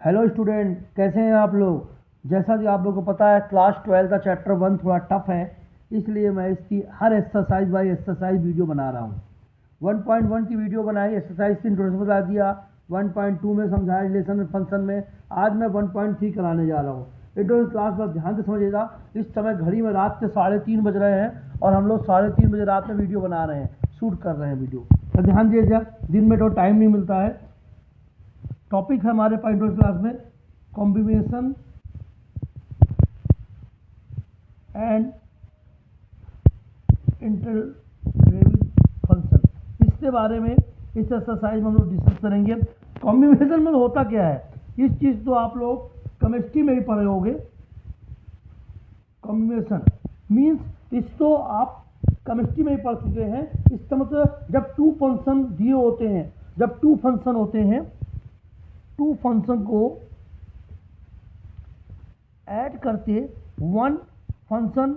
Hello student, कैसे हैं आप लोग। जैसा कि आप लोगों को पता है क्लास 12 का चैप्टर 1 थोड़ा टफ है, इसलिए मैं इसकी हर एक्सरसाइज बाय एक्सरसाइज वीडियो बना रहा हूँ। 1.1 की वीडियो बनाई, एक्सरसाइज की इंट्रोडक्शन बता दिया, 1.2 में समझाया रिलेशन एंड फंक्शन में। आज मैं 1.3 कराने जा रहा हूँ। इंट्रोडक्शन क्लास में ध्यान से समझिएगा। इस समय घड़ी में रात के 3:30 बज रहे हैं और हम लोग 3:30 बजे रात में वीडियो बना रहे हैं, शूट कर रहे हैं वीडियो। तो ध्यान दीजिएगा, दिन में तो टाइम नहीं मिलता है। टॉपिक है हमारे पास क्लास में कॉम्बिनेशन एंड इंटरडेरिवेटिव फंक्शन। इसके बारे में इस एक्सरसाइज में हम लोग डिस्कस करेंगे। कॉम्बिनेशन में होता क्या है, इस चीज़ तो आप लोग केमिस्ट्री में ही पढ़े होंगे। कॉम्बिनेशन मीन्स इस तो आप केमिस्ट्री में ही पढ़ चुके हैं। इसका मतलब जब टू फंक्शन दिए होते हैं, जब टू फंक्शन होते हैं, टू फंक्शन को ऐड करके वन फंक्शन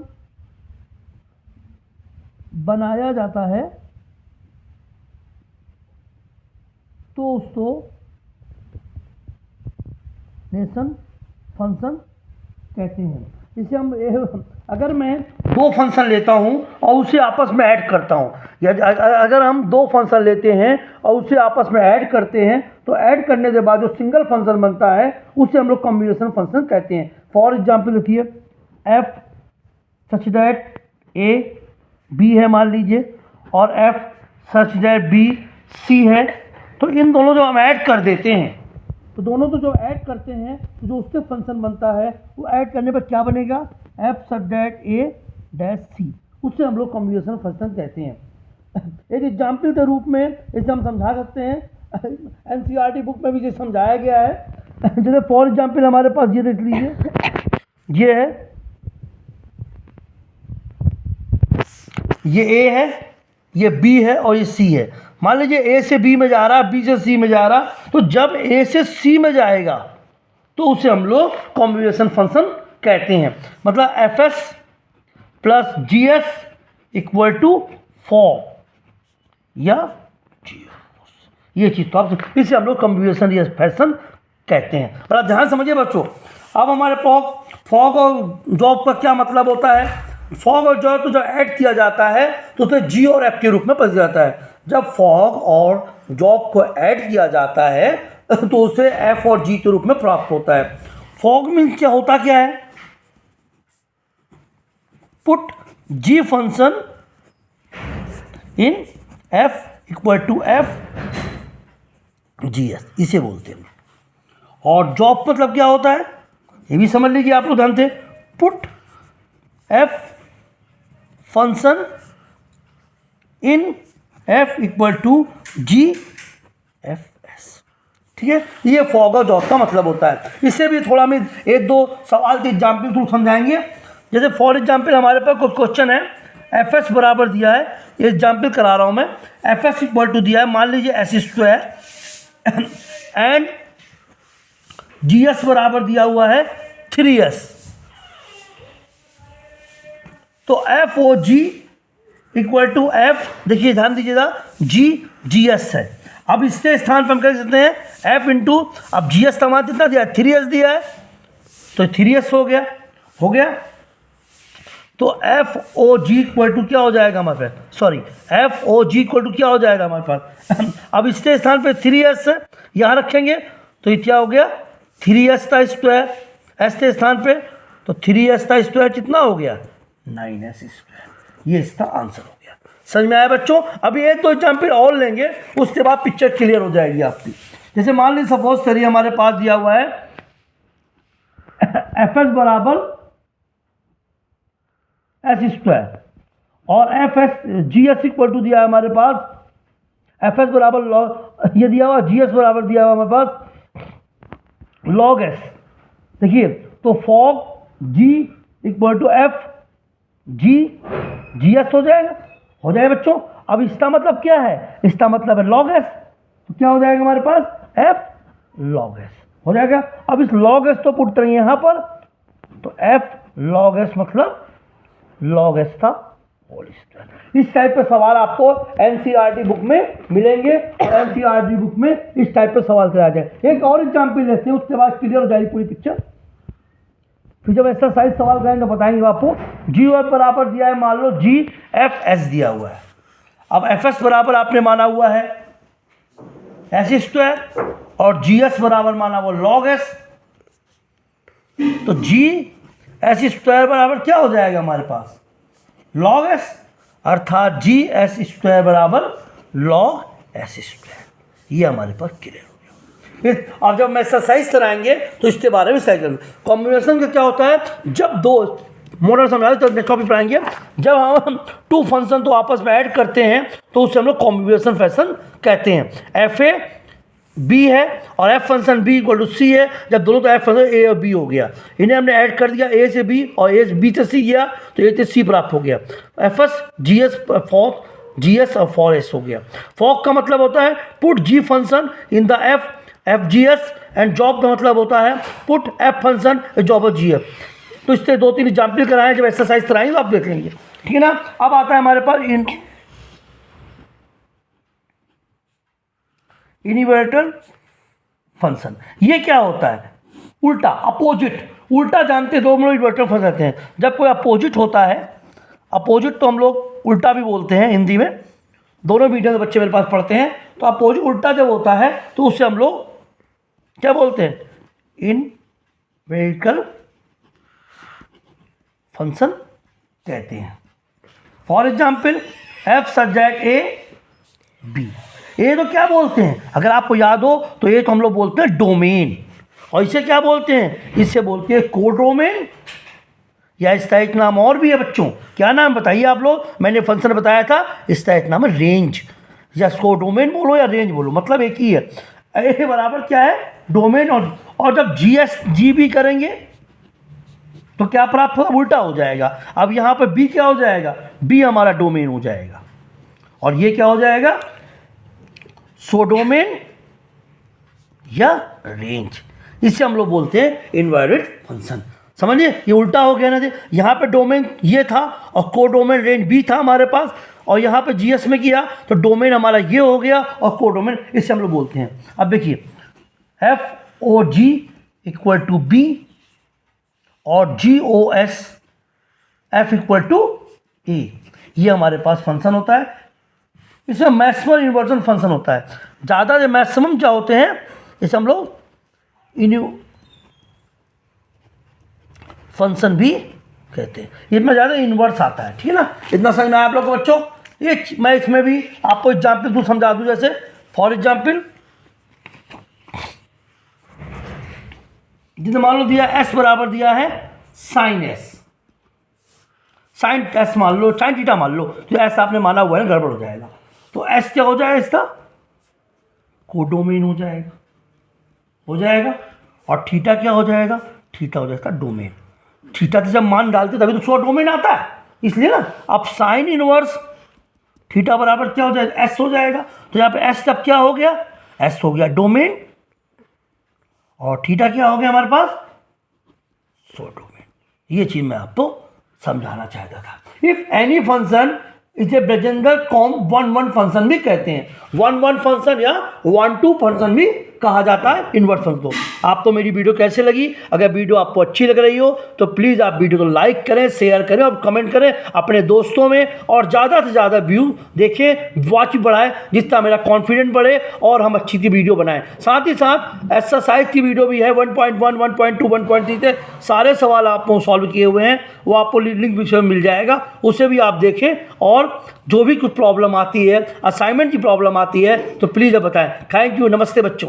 बनाया जाता है तो उसको नेशन फंक्शन कहते हैं। इसे हम अगर मैं दो फंक्शन लेता हूं और उसे आपस में ऐड करता हूं, या अगर हम दो फंक्शन लेते हैं और उसे आपस में ऐड करते हैं तो ऐड करने के बाद जो सिंगल फंक्शन बनता है उसे हम लोग कॉम्बिनेशन फंक्शन कहते हैं। फॉर एग्जाम्पल लिखिए, F such that A B है मान लीजिए, और F such that B C है। तो इन दोनों जो हम ऐड कर देते हैं, तो दोनों तो जो ऐड करते हैं तो जो उससे फंक्शन बनता है वो ऐड करने पर क्या बनेगा, F such that A dash C. उससे हम लोग कॉम्बिनेशन फंक्शन कहते हैं। एक एग्जाम्पल के रूप में इसे हम समझा सकते हैं, एनसीईआरटी बुक में भी ये समझाया गया है। जैसे फॉर एग्जाम्पल हमारे पास ये देख लीजिए, ये है, ये ए है, ये बी है और ये सी है। मान लीजिए ए से बी में जा रहा, बी से सी में जा रहा, तो जब ए से सी में जाएगा तो उसे हम लोग कॉम्बिनेशन फंक्शन कहते हैं। मतलब F S plus G S equal to 4 या ये चीज़, तो आप इसे हम लोग कॉम्बिनेशन या फंक्शन कहते हैं। और ध्यान समझिए बच्चों, अब हमारे फॉग और जॉब का क्या मतलब होता है। फॉग और जॉब तो जब ऐड किया जाता है तो उसे जी और एफ के रूप में बच जाता है। जब फॉग और जॉब को ऐड किया जाता है तो उसे एफ और जी के रूप में प्राप्त होता है। फॉग मीन्स क्या होता क्या है, put G function in F equal to F G S, इसे बोलते हैं। और जॉब मतलब क्या होता है ये भी समझ लीजिए आप लोग ध्यान से, put F function in F equal to G F S. ठीक है, ये फॉग और जॉब का मतलब होता है। इससे भी थोड़ा हम एक दो सवाल के एग्जाम्पल थ्रू समझाएंगे। जैसे फॉर एग्जाम्पल हमारे पास कोई क्वेश्चन है, एफ एस बराबर दिया है, ये एग्जाम्पल करा रहा हूँ मैं। एफ एस इक्वल टू दिया है मान लीजिए S square and G S बराबर दिया हुआ है 3s। तो F O G equal to F, देखिए ध्यान दीजिएगा, जी एस है। अब इसके स्थान पर हम कह सकते हैं एफ इंटू, अब जी एस तमाम कितना दिया है, 3s दिया है, तो 3s हो गया। तो F O G equal to क्या हो जाएगा हमारे पास, sorry F O G equal to क्या हो जाएगा हमारे पास। अब इसके स्थान पर 3s यहाँ रखेंगे तो ये क्या हो गया, 3s का स्क्वायर, एस के स्थान पे, तो 3s का स्क्वायर कितना हो गया, 9s स्क्वायर। ये इसका आंसर हो गया। समझ में आया बच्चों। अभी एक दो एग्जाम्पल और लेंगे, उसके बाद पिक्चर क्लियर हो जाएगी आपकी। जैसे मान लीजिए सपोज करिए हमारे पास दिया हुआ है एफ एस बराबर एस स्क्वायर और F S G S equal to दिया है हमारे पास, एफ एस बराबर ये दिया हुआ, जी एस बराबर दिया हुआ हमारे पास लॉग एस। देखिए तो fog G equal to F G S हो जाएगा बच्चों। अब इसका मतलब क्या है, इसका मतलब है लॉग एस, तो क्या हो जाएगा हमारे पास एफ लॉग एस हो जाएगा। अब इस लॉग एस तो पुट करेंगे यहाँ पर, तो एफ लॉग एस मतलब लॉग एस का होल स्क्वायर। इस टाइप के सवाल आपको एनसीईआरटी बुक में मिलेंगे और एनसीईआरटी बुक में इस टाइप के सवाल कराया जाए। एक और एग्जाम्पल लेते हैं, उसके बाद क्लियर हो जाएगी पूरी पिक्चर। फिर जब एक्सरसाइज सवाल करेंगे तो बताएंगे आपको। जी एफ बराबर दिया है, मान लो जी एफ एस दिया हुआ है। अब एफ एस बराबर आपने माना हुआ है एस स्क्वायर और जी एस बराबर माना वो लॉग एस। तो जी एस स्क्वायर बराबर क्या हो जाएगा हमारे पास, लॉग एस, अर्थात जी एस स्क्वायर बराबर लॉग एस स्क्वायर। ये हमारे पास क्लियर हो गया। फिर अब जब हम एक्सरसाइज कराएंगे तो इसके बारे में सही करेंगे। कॉम्बिनेशन का क्या होता है, जब दो मॉडल समझा तो नेक्स्ट टॉपिक पढ़ाएंगे। जब हम टू फंक्शन तो आपस में ऐड करते हैं तो उसे हम लोग कॉम्बिनेशन फंक्शन कहते हैं। एफ ए बी है और F function B equal to C है। जब दोनों तो एफ फंक्शन ए और बी हो गया, इन्हें हमने ऐड कर दिया ए से बी और ए बी से सी गया तो ए से सी प्राप्त हो गया। F S G S for G S और फॉर एस हो गया। फॉक का मतलब होता है put G function in the F G S and gof का मतलब होता है put F function gof of G F. तो इससे 2-3 एग्जाम्पल कराएं, जब एक्सरसाइज कराएंगे तो आप देख लेंगे, ठीक है ना। अब आता है हमारे पास इनवर्टर फंक्शन। ये क्या होता है, उल्टा अपोजिट। उल्टा जानते हैं, दो हम लोग इनवर्टर फंक्शन कहते हैं। जब कोई अपोजिट होता है, अपोजिट तो हम लोग उल्टा भी बोलते हैं हिंदी में, दोनों मीडियम के बच्चे मेरे पास पढ़ते हैं। तो अपोजिट उल्टा जब होता है तो उससे हम लोग क्या बोलते हैं, इनवर्टर फंक्शन कहते हैं। For example F subject A B. A तो क्या बोलते हैं, अगर आपको याद हो तो ए तो हम लोग बोलते हैं डोमेन, और इसे क्या बोलते हैं, इससे बोलते हैं कोडोमेन, या इसका एक नाम और भी है बच्चों। क्या नाम बताइए आप लोग, मैंने फंक्शन बताया था, इसका एक नाम है रेंज, या कोडोमेन बोलो या रेंज बोलो, मतलब एक ही है। ए बराबर क्या है, डोमेन। और जब जी एस जी बी करेंगे तो क्या प्राप्त होगा, उल्टा हो जाएगा। अब यहाँ पर बी क्या हो जाएगा, बी हमारा डोमेन हो जाएगा, और ये क्या हो जाएगा, सोडोमेन या रेंज। इसे हम लोग बोलते हैं इनवर्टेड फंक्शन। समझिए, ये उल्टा हो गया ना। यहाँ पे डोमेन ये था और कोडोमेन रेंज बी था हमारे पास, और यहाँ पे जीएस में किया तो डोमेन हमारा ये हो गया और कोडोमेन, इसे हम लोग बोलते हैं। अब देखिए F O G equal to B और G O S F equal to A, ये हमारे पास फंक्शन होता है। इसमें मैक्सिमम इन्वर्जन फंक्शन होता है। ज़्यादा जो मैक्सिमम क्या होते हैं, इसे हम लोग फंक्शन भी कहते हैं। इसमें ज़्यादा इन्वर्स आता है, ठीक है ना। इतना समझ में आया आप लोग को बच्चों। ये मैं इसमें भी आपको एग्जाम्पल दूँ, समझा दूँ। जैसे फॉर एग्जाम्पल जिसे मान लो दिया एस बराबर दिया है साइन एस, साइन एस मान लो, साइन थीटा मान लो, तो एस आपने माना हुआ है, गड़बड़ हो जाएगा। तो एस क्या हो जाएगा, इसका कोडोमेन हो जाएगा। और थीटा क्या हो जाएगा, थीटा हो जाएगा डोमेन। थीटा से जब मान डालते तभी तो उसका डोमेन आता है, इसलिए ना। अब साइन इनवर्स थीटा बराबर क्या हो जाएगा, एस हो जाएगा। तो यहाँ पे एस तब क्या हो गया, एस हो गया डोमेन, और थीटा क्या हो गया हमारे पास, सोडोमेन। ये चीज़ मैं आपको समझाना चाहता था। इफ एनी फंक्शन इसे ब्रेजेंडर कॉम 1-1 फंक्शन भी कहते हैं। 1-1 फंक्शन या 1-2 फंक्शन भी कहा जाता है इनवर्स फंक्शन को। आपको मेरी वीडियो कैसे लगी, अगर वीडियो आपको अच्छी लग रही हो तो प्लीज़ आप वीडियो को लाइक करें, शेयर करें और कमेंट करें अपने दोस्तों में, और ज़्यादा से ज़्यादा व्यू देखें, वॉच बढ़ाएं, जिससे मेरा कॉन्फिडेंस बढ़े और हम अच्छी सी वीडियो बनाएं। साथ ही साथ एक्सरसाइज की वीडियो भी है 1.1, 1.2, 1.3 से सारे सवाल आपको सॉल्व किए हुए हैं, वो आपको लिंक विषय में मिल जाएगा, उसे भी आप देखें। और जो भी कुछ प्रॉब्लम आती है, असाइनमेंट की प्रॉब्लम आती है, तो प्लीज़ बताएं। थैंक यू, नमस्ते बच्चों।